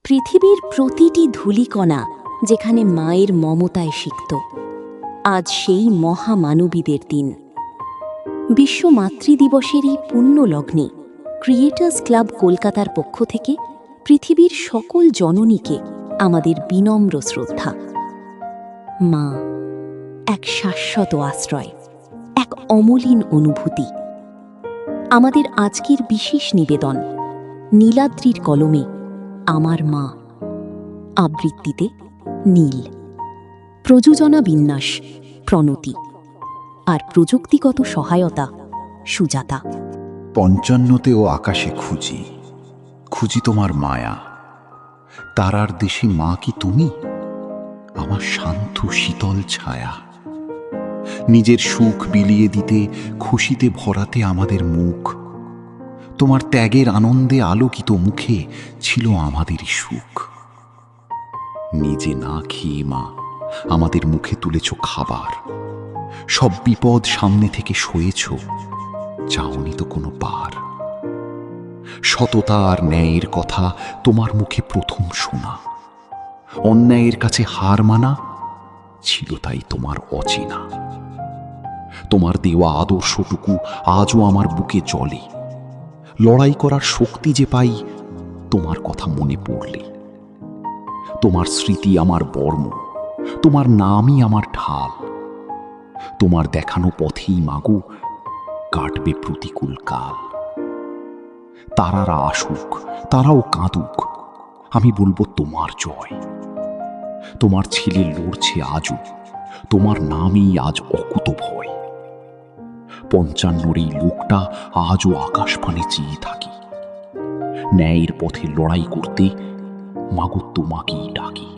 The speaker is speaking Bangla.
পৃথিবীর প্রতিটি ধূলিকণা যেখানে মায়ের মমতায় সিক্ত, আজ সেই মহামানবীদের দিন। বিশ্ব মাতৃদিবসের এই পুণ্য লগ্নে ক্রিয়েটার্স ক্লাব কলকাতার পক্ষ থেকে পৃথিবীর সকল জননীকে আমাদের বিনম্র শ্রদ্ধা। মা এক শাশ্বত আশ্রয়, এক অমলিন অনুভূতি। আমাদের আজকের বিশেষ নিবেদন নীলাদ্রির কলমে আমার মা, আবৃত্তিতে নীল, প্রযোজনা বিন্যাস প্রণতি, আর প্রযুক্তিগত সহায়তা সুজাতা। ৫৫তেও আকাশে খুঁজি, খুঁজি তোমার মায়া। তারার দেশে মা কি তুমি? আমার শান্ত শীতল ছায়া। নিজের সুখ বিলিয়ে দিতে, খুশিতে ভরাতে আমাদের মুখ। তোমার ত্যাগের আনন্দে আলোকিত মুখে ছিল আমাদেরই সুখ। নিজে না খেয়ে মা আমাদের মুখে তুলেছ খাবার। সব বিপদ সামনে থেকে সয়েছ, চাওনি তো কোনো পার। সততা আর ন্যায়ের কথা তোমার মুখে প্রথম শোনা। অন্যায়ের কাছে হার মানা ছিল তাই তোমার অচেনা। তোমার দেওয়া আদর্শটুকু আজও আমার বুকে জ্বলে। লড়াই করার শক্তি যে পাই তোমার কথা মনে পড়লে। তোমার স্মৃতি আমার বর্ম, তোমার নামই আমার ঢাল। তোমার দেখানো পথেই মাগো কাটবে প্রতিকূল কাল। তারারা আসুক, তারাও কাঁদুক, আমি বলবো তোমার জয়। তোমার ছেলে লড়ছে আজও, তোমার নামই আজ অকুত ভয়। ৫৫ এই লোকটা আজও আকাশ পানে চেয়ে থাকি। ন্যায়ের পথে লড়াই করতে মাগো তোমাকেই ডাকি।